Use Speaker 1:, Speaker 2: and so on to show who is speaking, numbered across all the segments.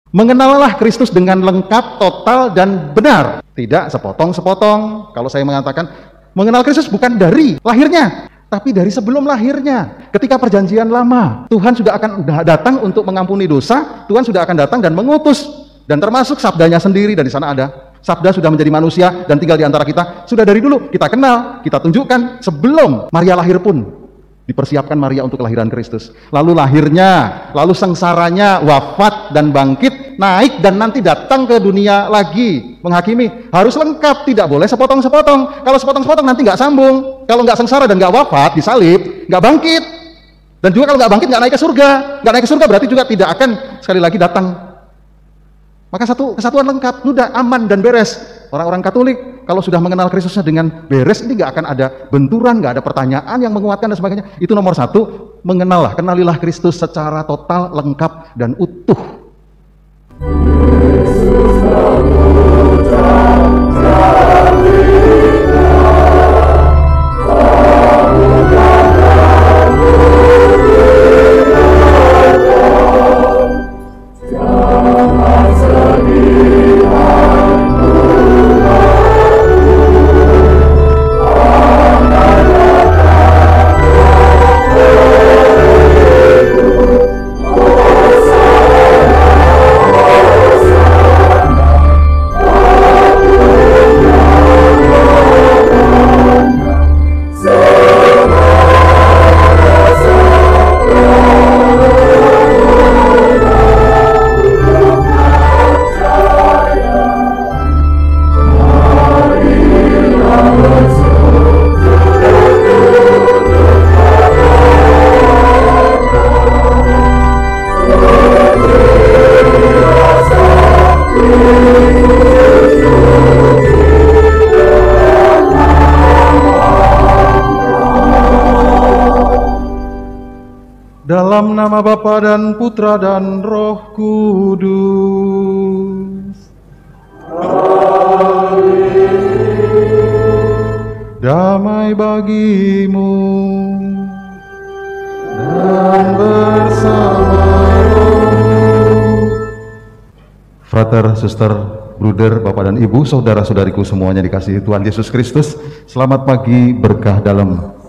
Speaker 1: Mengenallah Kristus dengan lengkap, total, dan benar. Tidak sepotong-sepotong. Kalau saya mengatakan, mengenal Kristus bukan dari lahirnya, tapi dari sebelum lahirnya. Ketika perjanjian lama, Tuhan sudah akan datang untuk mengampuni dosa, Tuhan sudah akan datang dan mengutus. Dan termasuk sabdanya sendiri, dan di sana ada. Sabda sudah menjadi manusia dan tinggal di antara kita. Sudah dari dulu, kita kenal, kita tunjukkan. Sebelum Maria lahir pun, dipersiapkan Maria untuk kelahiran Kristus. Lalu lahirnya, lalu sengsaranya, wafat dan bangkit, naik dan nanti datang ke dunia lagi menghakimi. Harus lengkap, tidak boleh sepotong-sepotong. Kalau sepotong-sepotong nanti nggak sambung. Kalau nggak sengsara dan nggak wafat, disalib, nggak bangkit. Dan juga kalau nggak bangkit nggak naik ke surga. Nggak naik ke surga berarti juga tidak akan sekali lagi datang. Maka satu kesatuan lengkap, sudah aman dan beres. Orang-orang Katolik kalau sudah mengenal Kristusnya dengan beres, ini nggak akan ada benturan, nggak ada pertanyaan yang menguatkan dan sebagainya. Itu nomor satu, kenalilah Kristus secara total, lengkap dan utuh. Dalam nama Bapa dan Putra dan Roh Kudus. Amin. Damai bagimu dan bersamamu. Frater, suster, bruder, Bapak dan Ibu, saudara-saudariku semuanya dikasihi Tuhan Yesus Kristus. Selamat pagi, berkah dalam.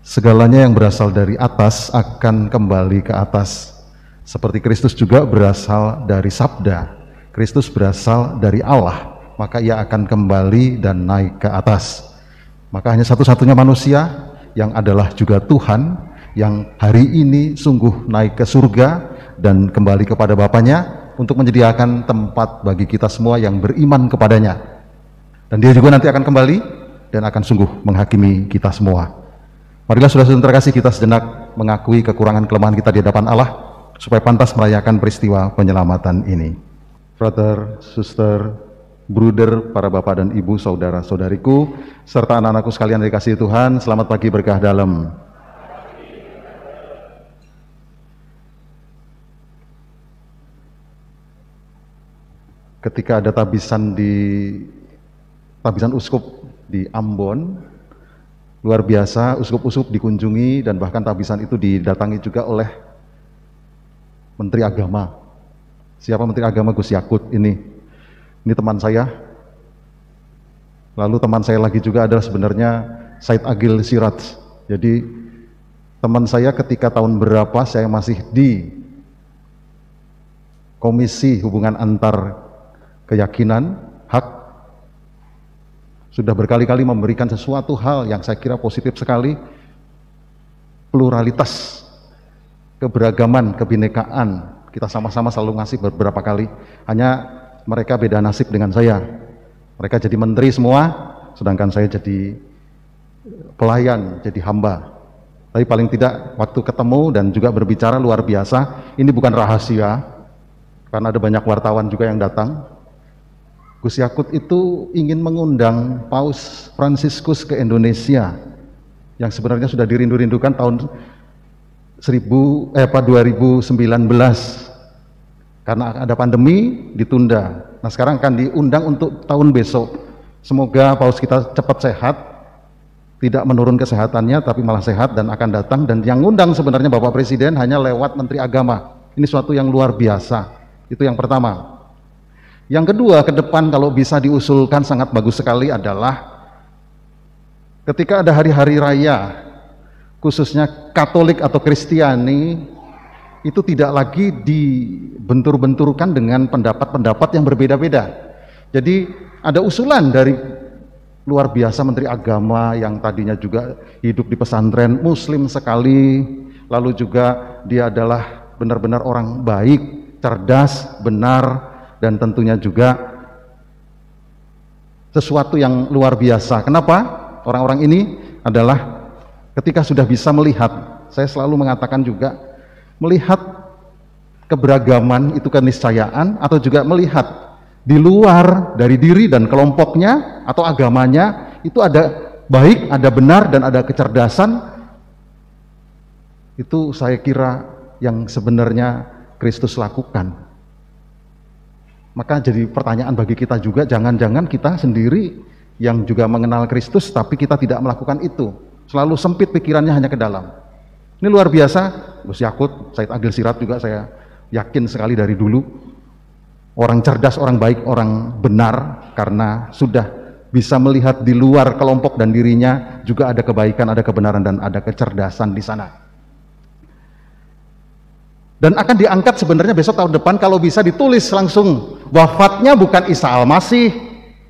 Speaker 1: Segalanya yang berasal dari atas akan kembali ke atas. Seperti Kristus juga berasal dari sabda. Kristus berasal dari Allah, maka ia akan kembali dan naik ke atas. Maka hanya satu-satunya manusia yang adalah juga Tuhan, yang hari ini sungguh naik ke surga dan kembali kepada Bapanya untuk menyediakan tempat bagi kita semua yang beriman kepadanya. Dan dia juga nanti akan kembali dan akan sungguh menghakimi kita semua. Marilah saudara-saudara terkasih, kita sejenak mengakui kekurangan kelemahan kita di hadapan Allah supaya pantas merayakan peristiwa penyelamatan ini. Frater, suster, bruder, para bapak dan ibu, saudara-saudariku, serta anak-anakku sekalian dikasihi Tuhan, selamat pagi, berkah dalam. Ketika ada tabisan uskup di Ambon, luar biasa, uskup-uskup dikunjungi dan bahkan tabisan itu didatangi juga oleh Menteri Agama. Siapa Menteri Agama? Gus Yakut ini teman saya. Lalu teman saya lagi juga adalah sebenarnya Said Agil Siraj. Jadi teman saya ketika tahun berapa saya masih di Komisi Hubungan Antar Keyakinan, Hak, sudah berkali-kali memberikan sesuatu hal yang saya kira positif sekali, pluralitas, keberagaman, kebinekaan. Kita sama-sama selalu ngasih beberapa kali, hanya mereka beda nasib dengan saya. Mereka jadi menteri semua, sedangkan saya jadi pelayan, jadi hamba. Tapi paling tidak waktu ketemu dan juga berbicara luar biasa. Ini bukan rahasia, karena ada banyak wartawan juga yang datang. Gus Yakut itu ingin mengundang Paus Fransiskus ke Indonesia yang sebenarnya sudah dirindu-rindukan tahun 2019. Karena ada pandemi ditunda. Nah, sekarang akan diundang untuk tahun besok. Semoga Paus kita cepat sehat tidak menurun kesehatannya tapi malah sehat dan akan datang, dan yang ngundang sebenarnya Bapak Presiden hanya lewat Menteri Agama. Ini suatu yang luar biasa. Itu yang pertama. Yang kedua, ke depan kalau bisa diusulkan sangat bagus sekali adalah ketika ada hari-hari raya, khususnya Katolik atau Kristiani, itu tidak lagi dibentur-benturkan dengan pendapat-pendapat yang berbeda-beda. Jadi ada usulan dari luar biasa Menteri Agama yang tadinya juga hidup di pesantren Muslim sekali, lalu juga dia adalah benar-benar orang baik, cerdas, benar, dan tentunya juga sesuatu yang luar biasa. Kenapa? Orang-orang ini adalah ketika sudah bisa melihat, saya selalu mengatakan juga, melihat keberagaman itu keniscayaan, atau juga melihat di luar dari diri dan kelompoknya atau agamanya itu ada baik, ada benar, dan ada kecerdasan. Itu saya kira yang sebenarnya Kristus lakukan. Maka jadi pertanyaan bagi kita juga, jangan-jangan kita sendiri yang juga mengenal Kristus tapi kita tidak melakukan itu, selalu sempit pikirannya hanya ke dalam. Ini luar biasa. Gus Yakut, Said Agil Sirat juga saya yakin sekali dari dulu orang cerdas, orang baik, orang benar, karena sudah bisa melihat di luar kelompok dan dirinya juga ada kebaikan, ada kebenaran, dan ada kecerdasan di sana. Dan akan diangkat sebenarnya besok tahun depan kalau bisa ditulis langsung, wafatnya bukan Isa Al-Masih.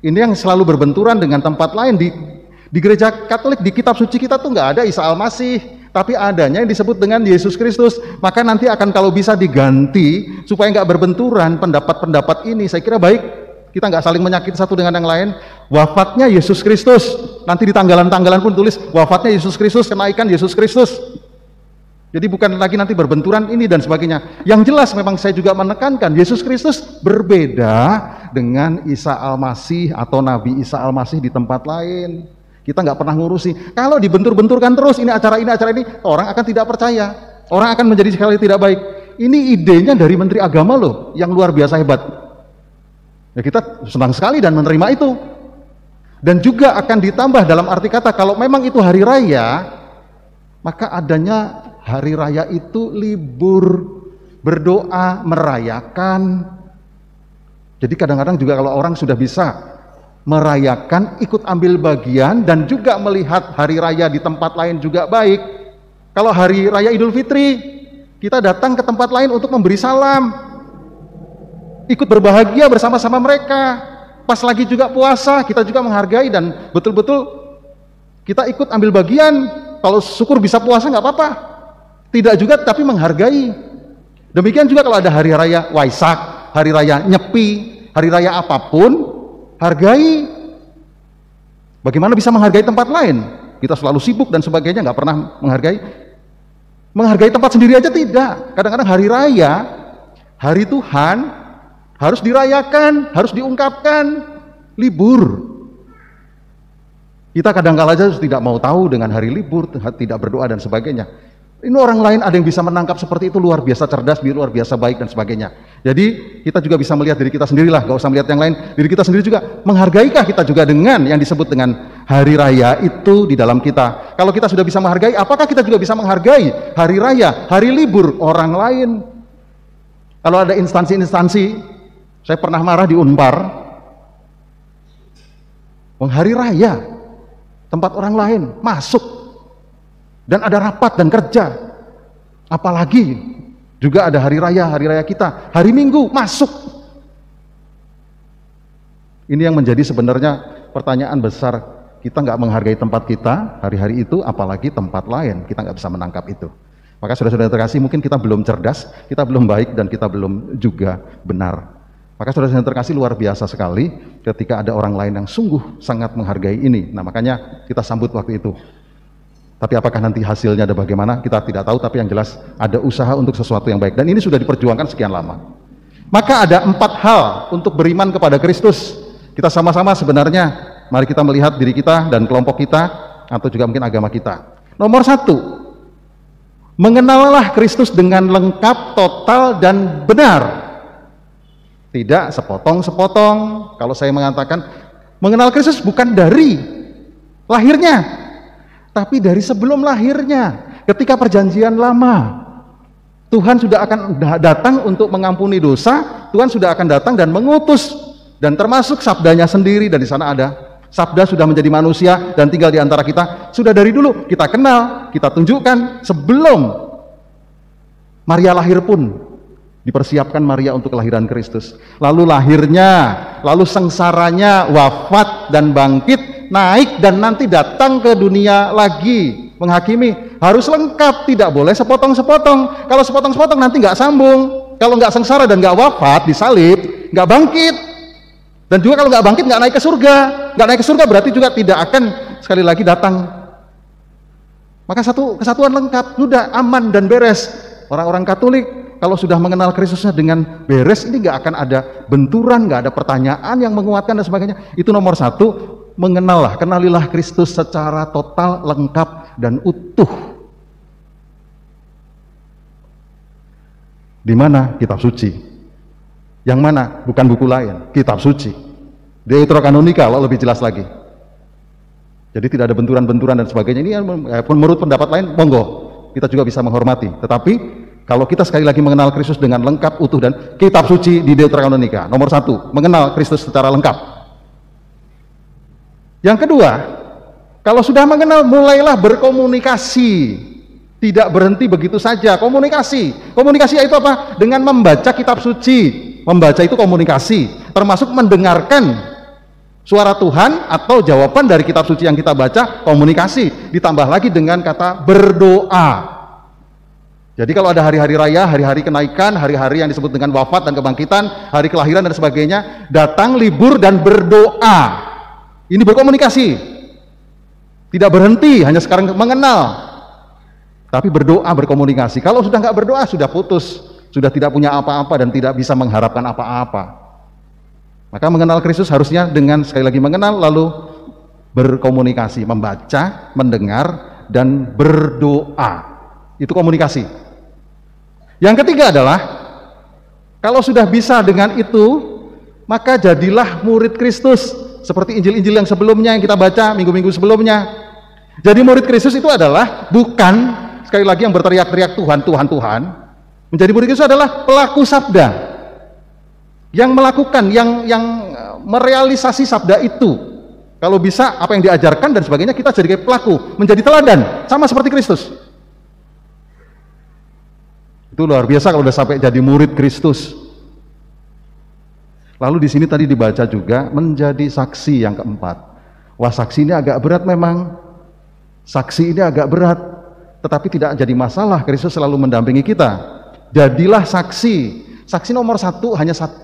Speaker 1: Ini yang selalu berbenturan dengan tempat lain di gereja Katolik, di kitab suci kita tuh nggak ada Isa Al-Masih, tapi adanya yang disebut dengan Yesus Kristus. Maka nanti akan kalau bisa diganti supaya nggak berbenturan pendapat-pendapat ini. Saya kira baik, kita nggak saling menyakiti satu dengan yang lain. Wafatnya Yesus Kristus, nanti di tanggalan-tanggalan pun tulis wafatnya Yesus Kristus, kenaikan Yesus Kristus. Jadi bukan lagi nanti berbenturan ini dan sebagainya. Yang jelas memang saya juga menekankan, Yesus Kristus berbeda dengan Isa Al-Masih atau Nabi Isa Al-Masih di tempat lain. Kita nggak pernah ngurusi. Kalau dibentur-benturkan terus, ini, acara ini, orang akan tidak percaya. Orang akan menjadi sekali tidak baik. Ini idenya dari Menteri Agama loh, yang luar biasa hebat. Ya, kita senang sekali dan menerima itu. Dan juga akan ditambah dalam arti kata, kalau memang itu hari raya, maka adanya hari raya itu libur, berdoa, merayakan. Jadi kadang-kadang juga kalau orang sudah bisa merayakan, ikut ambil bagian, dan juga melihat hari raya di tempat lain juga baik. Kalau hari raya Idul Fitri, kita datang ke tempat lain untuk memberi salam, ikut berbahagia bersama-sama mereka. Pas lagi juga puasa, kita juga menghargai dan betul-betul kita ikut ambil bagian. Kalau syukur bisa puasa nggak apa-apa, tidak juga, tapi menghargai. Demikian juga kalau ada hari raya Waisak, hari raya Nyepi, hari raya apapun, hargai. Bagaimana bisa menghargai tempat lain? Kita selalu sibuk dan sebagainya, nggak pernah menghargai tempat sendiri aja tidak. Kadang-kadang hari raya, hari Tuhan harus dirayakan, harus diungkapkan, libur. Kita kadang-kala aja tidak mau tahu dengan hari libur, tidak berdoa dan sebagainya. Ini orang lain ada yang bisa menangkap seperti itu, luar biasa cerdas, luar biasa baik dan sebagainya. Jadi kita juga bisa melihat diri kita sendirilah, gak usah melihat yang lain. Diri kita sendiri juga, menghargaikah kita juga dengan yang disebut dengan hari raya itu di dalam kita. Kalau kita sudah bisa menghargai, apakah kita juga bisa menghargai hari raya, hari libur orang lain? Kalau ada instansi-instansi, saya pernah marah di Unpar, hari raya tempat orang lain masuk dan ada rapat dan kerja, apalagi juga ada hari raya kita, hari Minggu masuk. Ini yang menjadi sebenarnya pertanyaan besar. Kita nggak menghargai tempat kita hari-hari itu, apalagi tempat lain, kita nggak bisa menangkap itu. Maka saudara-saudara terkasih, mungkin kita belum cerdas, kita belum baik, dan kita belum juga benar. Maka saudara-saudara terkasih, luar biasa sekali ketika ada orang lain yang sungguh sangat menghargai ini. Nah, makanya kita sambut waktu itu. Tapi apakah nanti hasilnya ada bagaimana, kita tidak tahu, tapi yang jelas ada usaha untuk sesuatu yang baik. Dan ini sudah diperjuangkan sekian lama. Maka ada 4 hal untuk beriman kepada Kristus. Kita sama-sama sebenarnya, mari kita melihat diri kita dan kelompok kita, atau juga mungkin agama kita. Nomor 1, mengenallah Kristus dengan lengkap, total, dan benar. Tidak sepotong-sepotong. Kalau saya mengatakan mengenal Kristus bukan dari lahirnya, tapi dari sebelum lahirnya. Ketika perjanjian lama, Tuhan sudah akan datang untuk mengampuni dosa, Tuhan sudah akan datang dan mengutus, dan termasuk sabdanya sendiri, dan di sana ada sabda sudah menjadi manusia dan tinggal di antara kita. Sudah dari dulu kita kenal, kita tunjukkan sebelum Maria lahir pun dipersiapkan Maria untuk kelahiran Kristus. Lalu lahirnya, lalu sengsaranya, wafat dan bangkit, naik dan nanti datang ke dunia lagi menghakimi. Harus lengkap, tidak boleh sepotong-sepotong. Kalau sepotong-sepotong nanti nggak sambung. Kalau nggak sengsara dan nggak wafat, disalib, nggak bangkit. Dan juga kalau nggak bangkit nggak naik ke surga. Nggak naik ke surga berarti juga tidak akan sekali lagi datang. Maka satu kesatuan lengkap, sudah aman dan beres. Orang-orang Katolik kalau sudah mengenal Kristusnya dengan beres, ini nggak akan ada benturan, nggak ada pertanyaan yang menguatkan dan sebagainya. Itu nomor satu, mengenallah, kenalilah Kristus secara total, lengkap dan utuh. Di mana? Kitab suci. Yang mana? Bukan buku lain, kitab suci. Deuterokanonika kalau lebih jelas lagi. Jadi tidak ada benturan-benturan dan sebagainya. Ini menurut pendapat lain, monggo, kita juga bisa menghormati. Tetapi kalau kita sekali lagi mengenal Kristus dengan lengkap, utuh, dan kitab suci di Deuterokanonika, nomor satu, mengenal Kristus secara lengkap. Yang kedua, kalau sudah mengenal, mulailah berkomunikasi. Tidak berhenti begitu saja, komunikasi. Komunikasi itu apa? Dengan membaca kitab suci. Membaca itu komunikasi, termasuk mendengarkan suara Tuhan atau jawaban dari kitab suci yang kita baca, komunikasi. Ditambah lagi dengan kata berdoa. Jadi kalau ada hari-hari raya, hari-hari kenaikan, hari-hari yang disebut dengan wafat dan kebangkitan, hari kelahiran dan sebagainya, datang, libur, dan berdoa. Ini berkomunikasi. Tidak berhenti, hanya sekarang mengenal. Tapi berdoa, berkomunikasi. Kalau sudah nggak berdoa, sudah putus. Sudah tidak punya apa-apa dan tidak bisa mengharapkan apa-apa. Maka mengenal Kristus harusnya dengan sekali lagi mengenal, lalu berkomunikasi, membaca, mendengar, dan berdoa. Itu komunikasi. Yang ketiga adalah, kalau sudah bisa dengan itu, maka jadilah murid Kristus. Seperti Injil-Injil yang sebelumnya yang kita baca minggu-minggu sebelumnya. Jadi murid Kristus itu adalah bukan, sekali lagi, yang berteriak-teriak Tuhan, Tuhan, Tuhan. Menjadi murid Kristus adalah pelaku sabda. Yang melakukan, yang merealisasi sabda itu. Kalau bisa, apa yang diajarkan dan sebagainya, kita jadi pelaku, menjadi teladan, sama seperti Kristus. Itu luar biasa kalau udah sampai jadi murid Kristus. Lalu di sini tadi dibaca juga menjadi saksi yang keempat. Wah, saksi ini agak berat memang. Saksi ini agak berat, tetapi tidak jadi masalah. Kristus selalu mendampingi kita. Jadilah saksi. Saksi nomor satu hanya satu,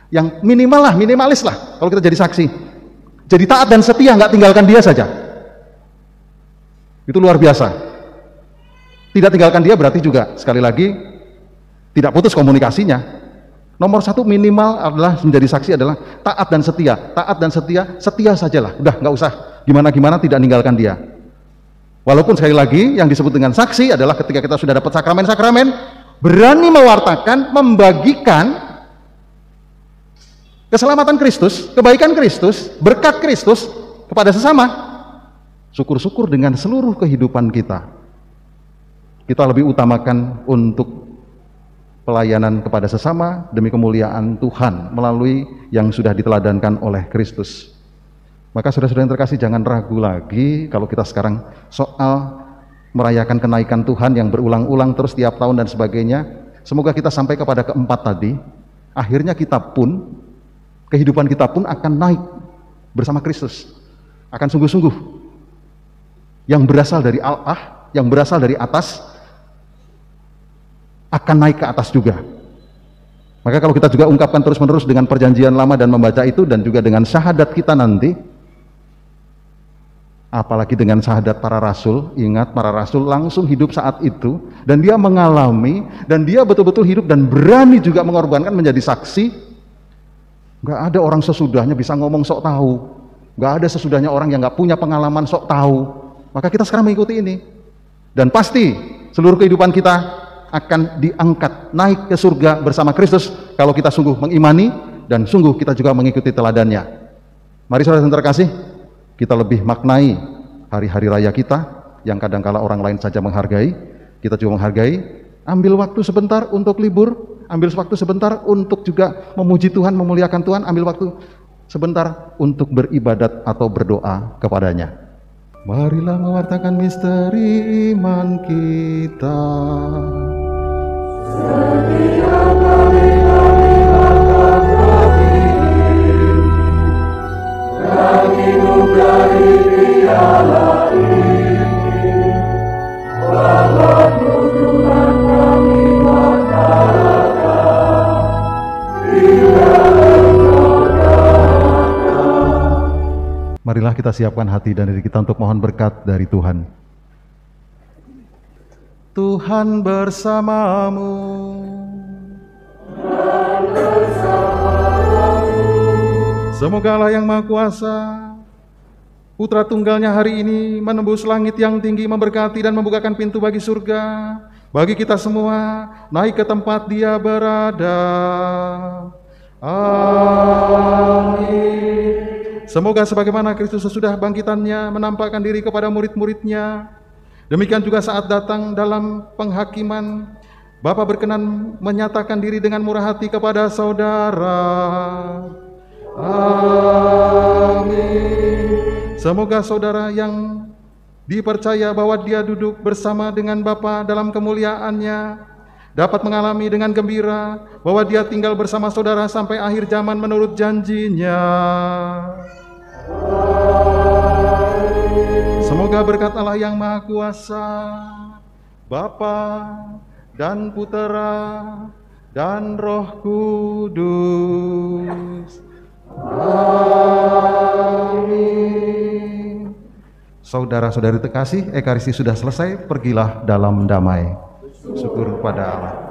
Speaker 1: yang minimal lah, minimalis lah. Kalau kita jadi saksi, jadi taat dan setia, nggak tinggalkan dia saja. Itu luar biasa. Tidak tinggalkan dia berarti juga sekali lagi tidak putus komunikasinya. Nomor satu minimal adalah menjadi saksi adalah taat dan setia. Taat dan setia, setia sajalah. Udah nggak usah gimana-gimana, tidak meninggalkan dia. Walaupun sekali lagi yang disebut dengan saksi adalah ketika kita sudah dapat sakramen-sakramen, berani mewartakan, membagikan keselamatan Kristus, kebaikan Kristus, berkat Kristus kepada sesama. Syukur-syukur dengan seluruh kehidupan kita. Kita lebih utamakan untuk pelayanan kepada sesama demi kemuliaan Tuhan melalui yang sudah diteladankan oleh Kristus. Maka saudara-saudara yang terkasih, jangan ragu lagi kalau kita sekarang soal merayakan kenaikan Tuhan yang berulang-ulang terus tiap tahun dan sebagainya. Semoga kita sampai kepada keempat tadi, akhirnya kita pun, kehidupan kita pun akan naik bersama Kristus, akan sungguh-sungguh, yang berasal dari Allah, yang berasal dari atas, akan naik ke atas juga. Maka kalau kita juga ungkapkan terus-menerus dengan perjanjian lama dan membaca itu, dan juga dengan syahadat kita nanti, apalagi dengan syahadat para rasul, ingat para rasul langsung hidup saat itu, dan dia mengalami, dan dia betul-betul hidup dan berani juga mengorbankan menjadi saksi. Gak ada orang sesudahnya bisa ngomong sok tahu, gak ada sesudahnya orang yang gak punya pengalaman sok tahu. Maka kita sekarang mengikuti ini, dan pasti seluruh kehidupan kita akan diangkat naik ke surga bersama Kristus kalau kita sungguh mengimani dan sungguh kita juga mengikuti teladannya. Mari saudara yang terkasih, kita lebih maknai hari-hari raya kita, yang kadangkala orang lain saja menghargai, kita juga menghargai. Ambil waktu sebentar untuk libur, ambil waktu sebentar untuk juga memuji Tuhan, memuliakan Tuhan, ambil waktu sebentar untuk beribadat atau berdoa kepadanya. Marilah mewartakan misteri iman kita. Setiap kali kami makan roti dan minum dari piala ini, bahwa Tuhan kami wartakan bila Engkau datang. Marilah kita siapkan hati dan diri kita untuk mohon berkat dari Tuhan. Tuhan bersamamu. Semoga Allah yang Maha Kuasa, Putra Tunggalnya hari ini menembus langit yang tinggi, memberkati dan membukakan pintu bagi surga, bagi kita semua, naik ke tempat Dia berada. Amin. Semoga sebagaimana Kristus sesudah bangkitannya menampakkan diri kepada murid-muridnya, demikian juga saat datang dalam penghakiman, Bapa berkenan menyatakan diri dengan murah hati kepada saudara. Amin. Semoga saudara yang dipercaya bahwa dia duduk bersama dengan Bapa dalam kemuliaannya dapat mengalami dengan gembira bahwa dia tinggal bersama saudara sampai akhir zaman menurut janjinya. Semoga berkat Allah yang Maha Kuasa, Bapa dan Putera dan Roh Kudus. Amin. Saudara-saudari terkasih, Ekaristi sudah selesai, pergilah dalam damai. Syukur pada Allah.